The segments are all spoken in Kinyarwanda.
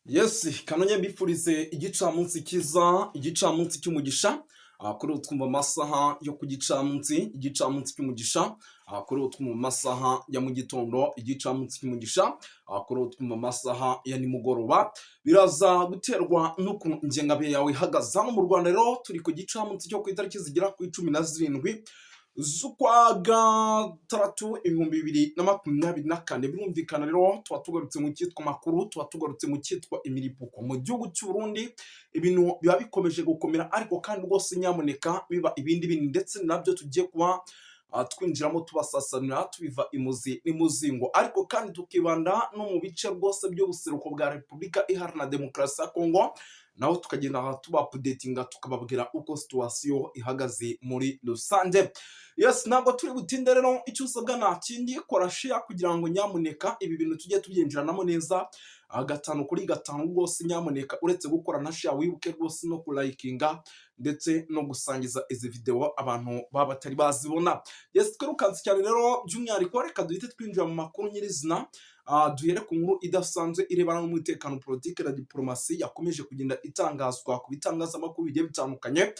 Yes, kanonye mbifurize igicamunsi kiza, igicamunsi cy'umugisha, kuri utwo mu masaha yo ku gicamunsi, igicamunsi cy'umugisha, kuri utwo mu masaha ya mu gitondo, igicamunsi cy'umugisha, kuri utwo mu masaha ya nimugoroba, biraza guterwa n'ukuntu ingengabihe yawe ihagaze. Hano mu Rwanda rero turi ku gicamunsi cyo ku itariki zigera kuri 17 z'ukwa gatandatu 2024. Birumvikana rero tuba tugarutse mu cyitwa makuru, tuba tugarutse mu cyitwa imiripuko mu gihugu cy'u Burundi. Ibintu biba bikomeje gukomera, ariko kandi rwose nyamuneka biba ibindi bintu ndetse nabyo tugiye kuba twinjiramo tubasasanira tubiva imuzi n'imuzingo, ariko kandi tukibanda no mu bice rwose by'ubuseruko bwa Repubulika Iharanira Demokarasi ya Kongo, naho tukagenda tuba updatinga tukababwira uko situation ihagaze muri rusange. Yes, ntabwo turi butinde rero, icyo usabwa nta kindi, kora share kugira ngo nyamuneka ibi bintu tujye tubyinjiranamo neza, gatanu kuri gatanu rwose. Nyamuneka uretse gukora na share wibuke rwose no kulayikinga ndetse no gusangiza izi video abantu baba batari bazibona. Yes, twirukanse cyane rero, by'umwihariko reka duhite twinjira mu makuru nyirizina. Duhere ku nkuru idasanzwe irebana n'umutekano, politike na diplomasi yakomeje kugenda itangazwa ku bitangazamakuru bigiye bitandukanye,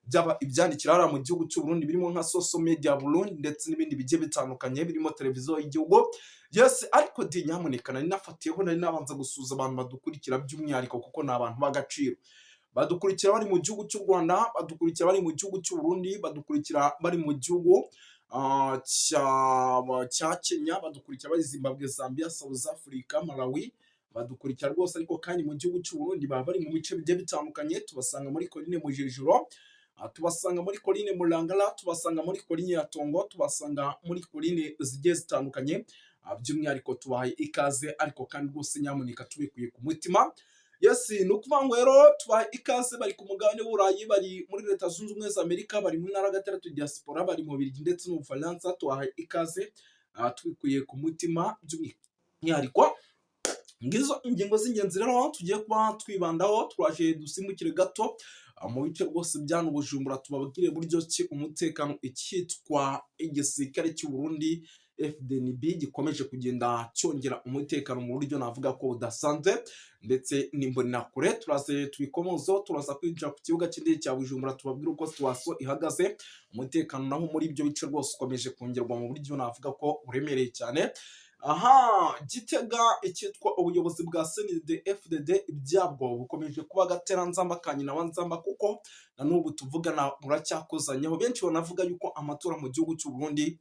byaba ibyandikira hariya mu gihugu cy'u Burundi birimo nka social media Burundi ndetse n'ibindi bigiye bitandukanye birimo televiziyo y'igihugu. Yes, ariko nyamuneka nari nafatiyeho, nari nabanza gusuza abantu badukurikira by'umwihariko kuko ni abantu b'agaciro. Badukurikira bari mu gihugu cy'u Rwanda, badukurikira bari mu gihugu cy'u Burundi, badukurikira bari mu gihugu cya Kenya, badukurikira bari Zimbabwe, Zambia, South Africa, Malawi, badukurikira rwose. Ariko kandi mu gihugu cy'u Burundi baba bari mu bice bigiye bitandukanye, tubasanga muri Coline Mujejuro, tubasanga muri Coline Murangara, tubasanga muri Coline ya Tongo, tubasanga muri Coline zigiye zitandukanye. By'umwihariko tubahaye ikaze, ariko kandi rwose nyamuneka tubikuye ku mutima. Yes, ni ukuvuga ngo rero tubahaye ikaze, bari ku mugabane w'Uburayi, bari muri Leta Zunze Ubumwe za Amerika, bari mu ntara gatandatu diaspora, bari mu Bubiligi ndetse no mu Bufaransa. Tubahaye ikaze, tubikuye ku mutima by'umwihariko. Ngizo ingingo z'ingenzi rero tugiye kuba twibandaho. Twaje dusimbukire gato mu bice rwose byano Bujumbura, tubabwire buryo ki umutekano icyitwa igisirikare cy'u Burundi FDNB gikomeje kugenda cyongera umutekano mu buryo navuga ko udasanzwe ndetse n'imbonakure. Turaze tubikomozo, turaza kwinjira ku kibuga cy'indege cya Bujumbura, tubabwire uko situation ihagaze. Umutekano naho muri ibyo bice rwose ukomeje kongerwa mu buryo navuga ko uremereye cyane. Gitega icyitwa ubuyobozi bwa CNDD FDD ibyabwo bukomeje kuba gateranzamba ka nyina wa nzamba, kuko na n'ubu tuvugana buracyakozanyeho. Benshi banavuga yuko amatora mu gihugu cy'u Burundi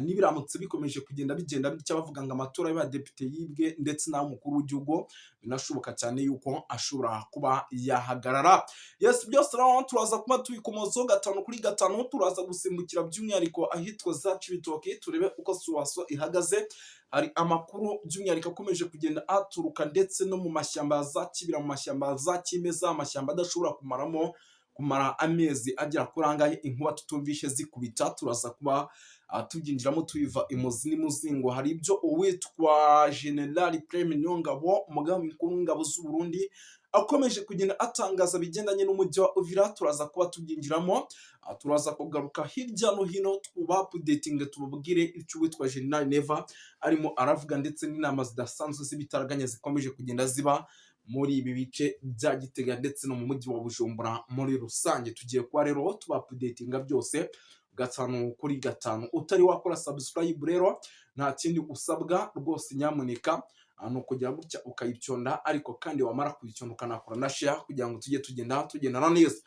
nibiramutse bikomeje kugenda bigenda bitya, bavuga ngo amatora y'abadepite yibwe ndetse n'umukuru w'igihugu, binashoboka cyane yuko ashobora kuba yahagarara. Yes, byose rero turaza kuba tubikomozo gatanu kuri gatanu. Turaza gusimbukira by'umwihariko ahitwa za Cibitoke, turebe uko situation ihagaze. Hari amakuru by'umwihariko akomeje kugenda aturuka ndetse no mu mashyamba za Kibira, mu mashyamba za Kimeza, amashyamba adashobora kumara amezi agera kuri angahe inkuba tutumvishe zikubita. Turaza kuba tubyinjiramo tubiva imuzi n'imuzingo. Hari ibyo uwitwa General Prime Niyongabo, umugaba mukuru w'ingabo z'u Burundi, akomeje kugenda atangaza bigendanye n'umujyi wa Uvira. Turaza kuba tubyinjiramo, turaza kugaruka hirya no hino tubapudetinga, tubabwire icyo uwitwa General Neva arimo aravuga ndetse n'inama zidasanzwe z'ibitaraganya zikomeje kugenda ziba muri ibi bice bya Gitega ndetse no mu mujyi wa Bujumbura muri rusange. Tugiye kuba rero tubapudetinga byose gatanu kuri gatanu. Utari wakora subscribe rero nta kindi usabwa rwose, nyamuneka no kujya gutya ukayicyonda, ariko kandi wamara kuyicyonda ukanakora na share kugira ngo tujye tugendana neza.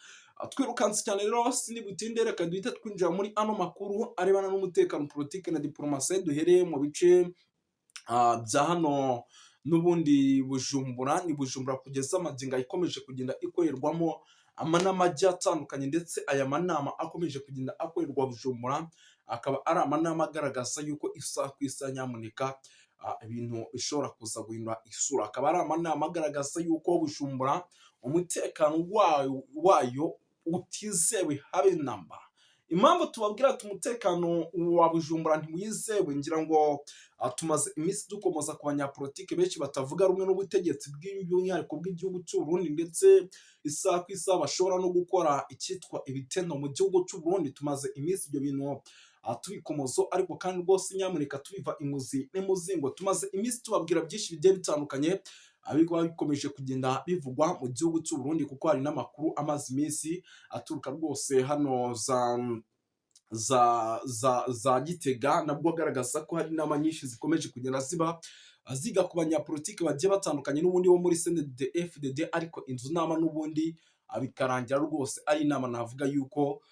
Twirukanse cyane rero, sindi butinde, reka duhite twinjira muri ano makuru arebana n'umutekano, politike na diplomasi. Duhereye mu bice bya hano n'ubundi Bujumbura. Ni Bujumbura kugeza amagingo ikomeje kugenda ikorerwamo amanama agiye atandukanye, ndetse aya manama akomeje kugenda akorerwa Bujumbura akaba ari amanama agaragaza yuko isaha ku isaha nyamuneka ibintu bishobora kuza guhindura isura. Akaba ari amanama agaragaza yuko Bujumbura umutekano wayo utizewe habe namba. Impamvu tubabwira ati umutekano wa Bujumbura ntiwizewe, ngira ngo tumaze iminsi dukomoza ku banyapolitike benshi batavuga rumwe n'ubutegetsi bw'umwihariko bw'igihugu cy'u Burundi, ndetse isaha ku isaha bashobora no gukora icyitwa ibitendo mu gihugu cy'u Burundi. Tumaze iminsi ibyo bintu tubikomozo, ariko kandi rwose nyamuneka tubiva imuzi n'imuzingo. Tumaze iminsi tubabwira byinshi bigiye bitandukanye ariko bikomeje kugenda bivugwa mu gihugu cy'u Burundi, kuko hari n'amakuru amaze iminsi aturuka rwose hano za Gitega, nabwo agaragaza ko hari inama nyinshi zikomeje kugenda ziga ku banyapolitiki bagiye batandukanye n'ubundi bo muri CNDD FDD, ariko inzu nama n'ubundi bikarangira rwose ari inama navuga yuko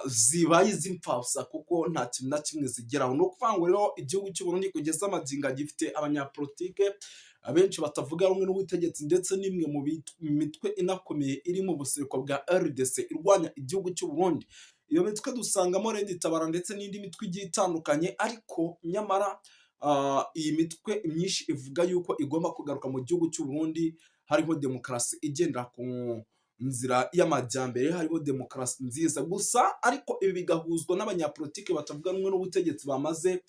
zibaye iz'impfabusa, kuko nta kintu na kimwe zigeraho. No kuvuga ngo rero igihugu cy'u Burundi kugeza amagingo gifite abanyapolitike abenshi batavuga rumwe n'ubutegetsi, ndetse n'imwe mu mitwe inakomeye iri mu buseruko bwa RDC irwanya igihugu cy'u Burundi. Iyo mitwe dusangamo Red Tabara ndetse n'indi mitwe igiye itandukanye, ariko nyamara iyi mitwe myinshi ivuga yuko igomba kugaruka mu gihugu cy'u Burundi hariho demokarasi igendera ku nzira y'amajyambere, hariho demokarasi nziza gusa, ariko ibi bigahuzwa n'abanyapolitiki batavuga rumwe n'ubutegetsi bamaze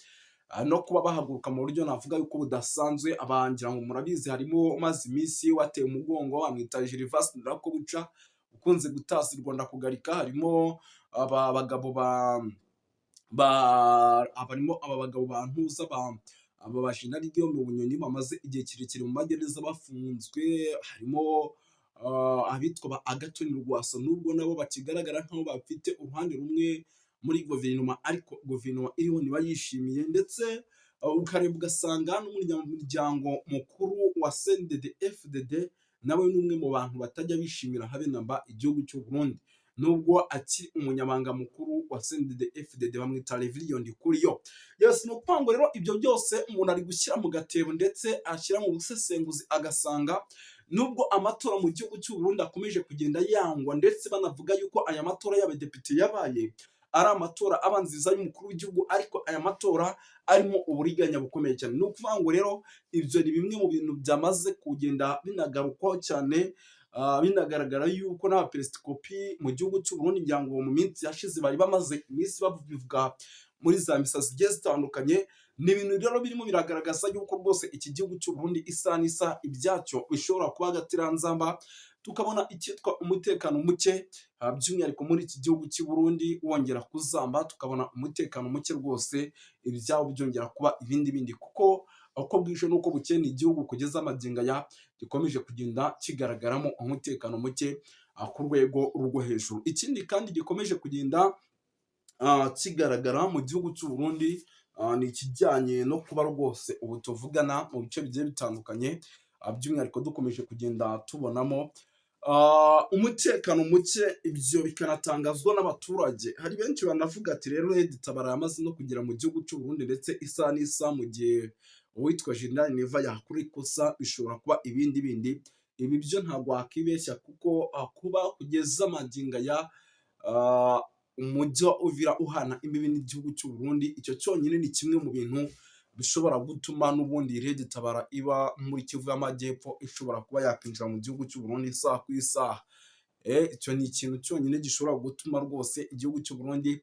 no kuba bahaguruka mu buryo navuga yuko budasanzwe. Abangira ngo murabizi, harimo maze iminsi wateye umugongo amwita Gervas Ndirakobuca ukunze gutasa u Rwanda kugarika, harimo aba bagabo bantuza aba bashinari Guillaume Bunyoni bamaze igihe kirekire mu magereza bafunzwe, harimo abitwa ba Agathon Rwasa, nubwo nabo bakigaragara nk'aho bafite uruhande rumwe muri guverinoma, ariko guverinoma iriho ntibayishimiye, ndetse ukareba ugasanga n'umuryango mukuru wa CNDD FDD nawe n'umwe mu bantu batajya bishimira habe namba igihugu cy'u Burundi, nubwo akiri umunyamabanga mukuru wa CNDD FDD bamwita Reverien Ndikuriyo. Yes, no kwango rero ibyo byose umuntu ari gushyira mu gatebo ndetse ashyira mu busesenguzi, agasanga nubwo amatora mu gihugu cy'u Burundi akomeje kugenda yangwa, ndetse banavuga yuko aya matora y'abadepite yabaye ari amatora abanziza y'umukuru w'igihugu, ariko aya matora arimo uburiganya bukomeye cyane. No kuvuga ngo rero ibyo ni bimwe mu bintu byamaze kugenda binagarukwaho cyane, binagaragara yuko n'abaperesikopi mu gihugu cy'u Burundi ngira ngo mu minsi yashize bari bamaze iminsi babivuga muri za misa zigiye zitandukanye. Ni ibintu rero birimo biragaragaza yuko rwose iki gihugu cy'u Burundi isa n'isa ibyacyo bishobora kuba agatiranzamba, tukabona icyitwa umutekano muke by'umwihariko muri iki gihugu cy'u Burundi wongera kuzamba, tukabona umutekano muke rwose ibyawo byongera kuba ibindi, kuko uko bwije n'uko bukeye ni igihugu kugeza amagingo aya gikomeje kugenda kigaragaramo umutekano muke ku rwego rwo hejuru. Ikindi kandi gikomeje kugenda kigaragara mu gihugu cy'u Burundi ni ikijyanye no kuba rwose ubu tuvugana mu bice bigiye bitandukanye, by'umwihariko dukomeje kugenda tubonamo umutekano muke. Ibyo bikanatangazwa n'abaturage. Hari benshi banavuga ati rero Red Tabara yamaze no kugera mu gihugu cy'u Burundi, ndetse isa n'isa mu gihe uwitwa General Neva yakora ikosa bishobora kuba ibindi. Ibi byo ntabwo wakibeshya, kuko kuba kugeza amagingo ya umujyi wa Uvira uhana imbibi n'igihugu cy'u Burundi, icyo cyonyine ni kimwe mu bintu bishobora gutuma n'ubundi Red Tabara iba muri Kivu y'Amajyepfo ishobora kuba yakwinjira mu gihugu cy'u Burundi isaha ku isaha. Icyo ni ikintu cyonyine gishobora gutuma rwose igihugu cy'u Burundi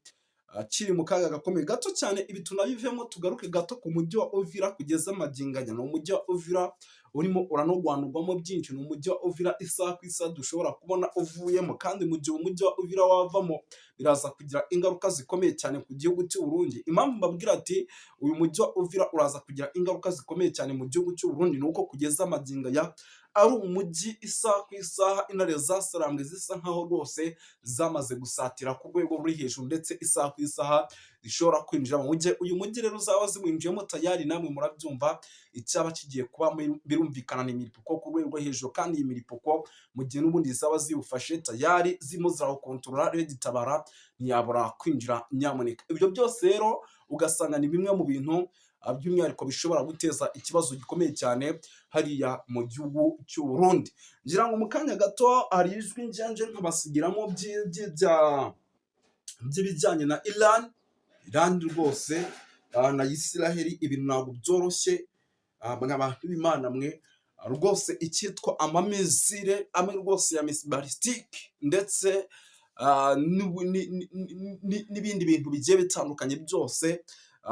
kiri mu kaga gakomeye gato cyane. Ibi tunabivemo tugaruke gato ku mujyi wa Uvira kugeza amagingo aya. Ni umujyi wa Uvira urimo uranogwanurwamo byinshi, ni umujyi wa Uvira isaha ku isaha dushobora kubona uvuyemo, kandi mu gihe umujyi wa Uvira wavamo biraza kugira ingaruka zikomeye cyane ku gihugu cy'u Burundi. Impamvu mbabwira ati uyu mujyi wa Uvira uraza kugira ingaruka zikomeye cyane mu gihugu cy'u Burundi, nuko kugeza amagingo ya ari umujyi isaha ku isaha intare zasarambwe zisa nkaho rwose zamaze gusatira ku rwego ruri hejuru, ndetse isaha ku isaha zishobora kwinjira mu mujyi. Uyu mujyi rero uzaba ziwinjiyemo tayari namwe murabyumva icyaba kigiye kuba birumvikana ni imiripuko ku rwego rwo hejuru, kandi iyi miripuko mu gihe n'ubundi zaba ziwufashe tayari zirimo zirawukontorora, Red Tabara ntiyabura kwinjira nyamuneka. Ibyo byose rero ugasanga ni bimwe mu bintu by'umwihariko bishobora guteza ikibazo gikomeye cyane hariya mu gihugu cy'u Burundi. Ngira ngo mu kanya gato hari ijwi njyanje nkabasigiramo by'ibijyanye na Iran rwose na Israel. Ibintu ntabwo byoroshye abantu b'Imana mwe rwose, icyitwa amamezire amwe rwose ya misi balistike, ndetse n'ibindi bintu bigiye bitandukanye byose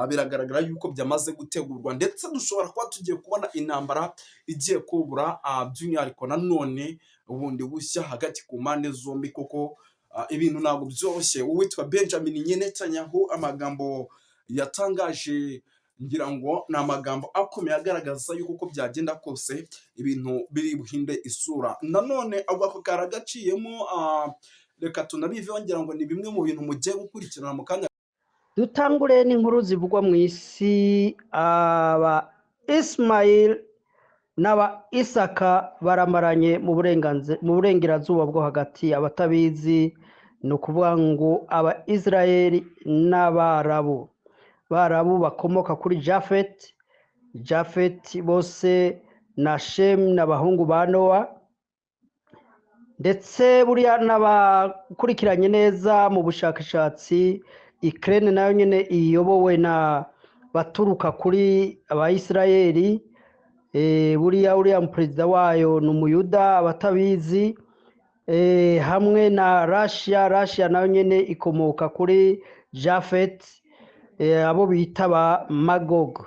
biragaragara yuko byamaze gutegurwa, ndetse dushobora kuba tugiye kubona intambara igiye kubura by'umwihariko nanone ubundi bushya hagati ku mpande zombi, kuko ibintu ntabwo byoroshye. Uwitwa Benjamin Netanyahu amagambo yatangaje ngira ngo ni amagambo akomeye agaragaza yuko uko byagenda kose ibintu biri buhinde isura. Nanone ako karagaciyemo, reka tunabiveho, ngira ngo ni bimwe mu bintu mugiye gukurikirana mu kanya. Dutangure n'inkuru zivugwa mu isi. Aba Ismail n'aba Isaka baramaranye mu burengerazuba bwo hagati. Abatabizi ni ukuvuga ngo aba Israeli n'Abarabu bakomoka kuri Jafet bose na Shem n'abahungu ba Nowa, ndetse buriya n'abakurikiranye neza mu bushakashatsi, Ukraine nayo nyine iyobowe na baturuka kuri Abayisirayeli. Uriya perezida wayo ni umuyuda, abatabizi, hamwe na Russia nayo nyine ikomoka kuri Jafet, abo bita ba Magog.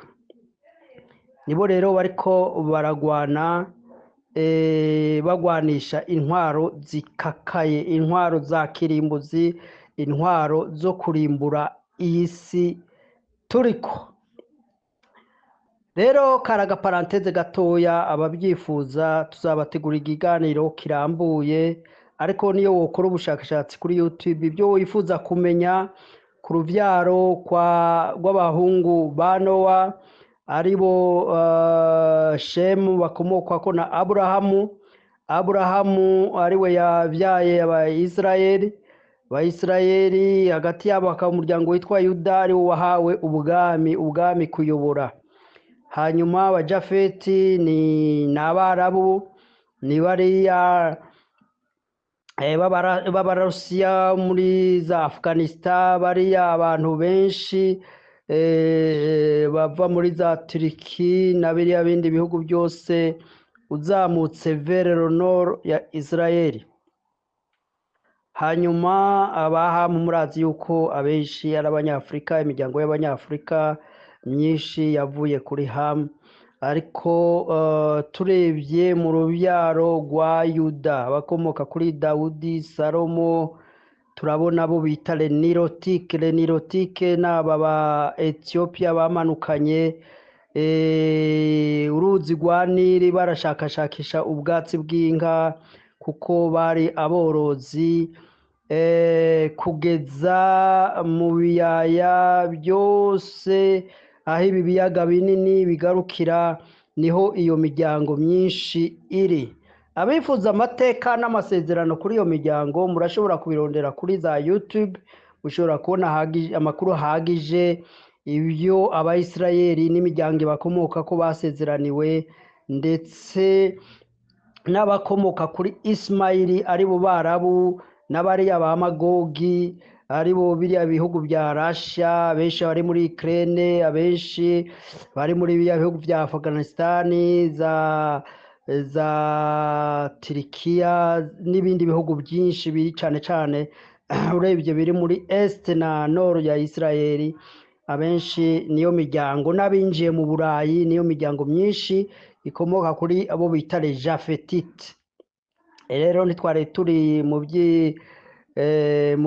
Nibo rero bariko baragwana, bagwanisha intwaro zikakaye, intwaro za kirimbuzi, intwaro zo kurimbura iyi si turiko. Rero karaga paranteze gatoya, ababyifuza tuzabategura ikiganiro kirambuye, ariko niyo wokora ubushakashatsi kuri YouTube ibyo wifuza kumenya ku ruvyaro rw'abahungu ba Nowa, aribo Shemu bakomokako na Aburahamu ariwe yabyaye Abayisirayeli, hagati yabo hakaba umuryango witwa Yuda ariwo wahawe ubwami kuyobora. Hanyuma abajafeti ni Abarabu, ni bariya b'Abarusiya muri za Afghanistan, bariya abantu benshi bava muri za Turiki na biriya bindi bihugu byose uzamutse vers le nord ya Israeli. Hanyuma abahamu murazi yuko abenshi ari Abanyafurika, imiryango y'Abanyafurika myinshi yavuye kuri Hamu, ariko turebye mu rubyaro rwa Yuda bakomoka kuri Dawudi, Salomo, turabona abo bita Lenirotike n'aba ba Ethiopia bamanukanye uruzi rwa Nili barashakashakisha ubwatsi bw'inka kuko bari aborozi, kugeza mu biyaya byose aho ibi biyaga binini bigarukira, niho iyo miryango myinshi iri. Abifuza amateka n'amasezerano kuri iyo miryango murashobora kubirondera kuri za YouTube, mushobora kubona amakuru ahagije ibyo Abayisirayeli n'imiryango bakomoka ko basezeraniwe, ndetse n'abakomoka kuri Ismaili aribo Barabu n'abariya ba Magogi aribo biriya bihugu bya Russia, benshi bari muri Ukraine, abenshi bari muri biriya bihugu bya Afghanistan, za Turikiya n'ibindi bihugu byinshi biri cyane cyane urebye biri muri Est na Nord ya Israeli. Abenshi niyo miryango, n'abinjiye mu Burayi niyo miryango myinshi ikomoka kuri abo bita les Jafetite. Rero ntitware turi mu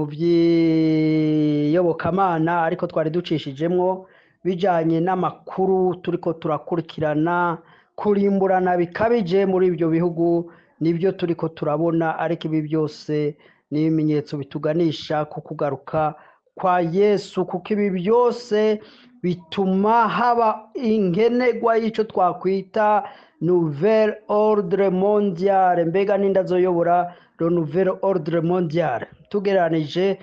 by'iyobokamana, ariko twari ducishijemwo bijanye n'amakuru turiko turakurikirana, kurimburana bikabije muri ibyo bihugu nibyo turiko turabona, ariko ibi byose ni ibimenyetso bituganisha ku kugaruka kwa Yesu, kuko ibi byose bituma haba inkenegwa y'icyo twakwita Nouvel Ordre Mondial. Mbega n'indazoyobora le Nouvel Ordre Mondial, tugereranije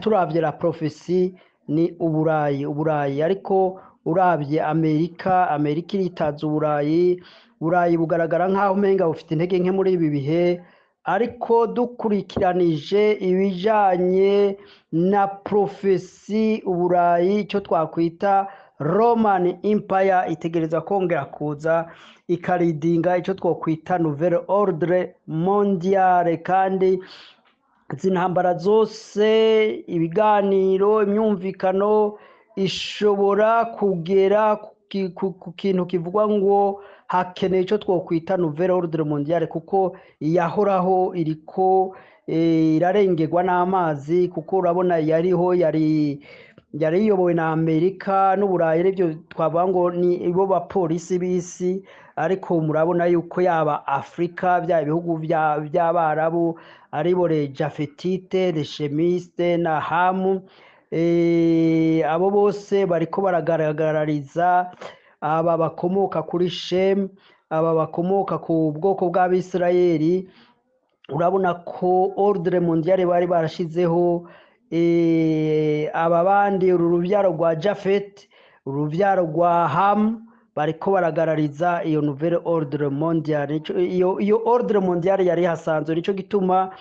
turavye la prophecy ni Uburayi, ariko uravye Amerika iritaza Uburayi bugaragara nk'aho umenga bufite intege nke muri ibi bihe, ariko dukurikiranije ibijanye na prophecy Uburayi, icyo twakwita Roman Empire itegereza kongera kuza ikaridinga icyo twakwita Nouvel Ordre Mondial, kandi zintambara zose, ibiganiro, imyumvikano ishobora kugera ku kintu kivuga ngo hakeneye icyo twakwita Nouvel Ordre Mondial, kuko yahoraho iriko irarengerwa n'amazi, kuko urabona yari yari iyobowe na Amerika n'Uburayi, aribyo twavuga ngo ni bo bapolisi b'isi, ariko murabona yuko yaba Afrika bya bihugu by'Abarabu aribo Jafetite, Shemiste na Hamu, abo bose bariko baragaragariza aba bakomoka kuri Shemu, aba bakomoka ku bwoko bw'Abisirayeli. Urabona ko ordre mondiale bari barashizeho aba bandi, uru rubyaro rwa Jafet, urubyaro rwa Ham, bariko baragarariza iyo nouvelle ordre mondiale. Iyo ordre mondiale yari hasanzwe, nico gituma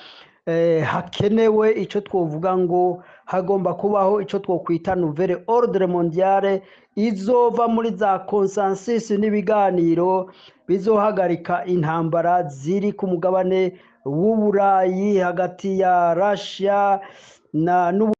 hakenewe ico twovuga ngo hagomba kubaho ico twokwita nouvelle ordre mondiale izova muri za consensus n'ibiganiro bizohagarika intambara ziri ku mugabane w'Uburayi hagati ya Russia na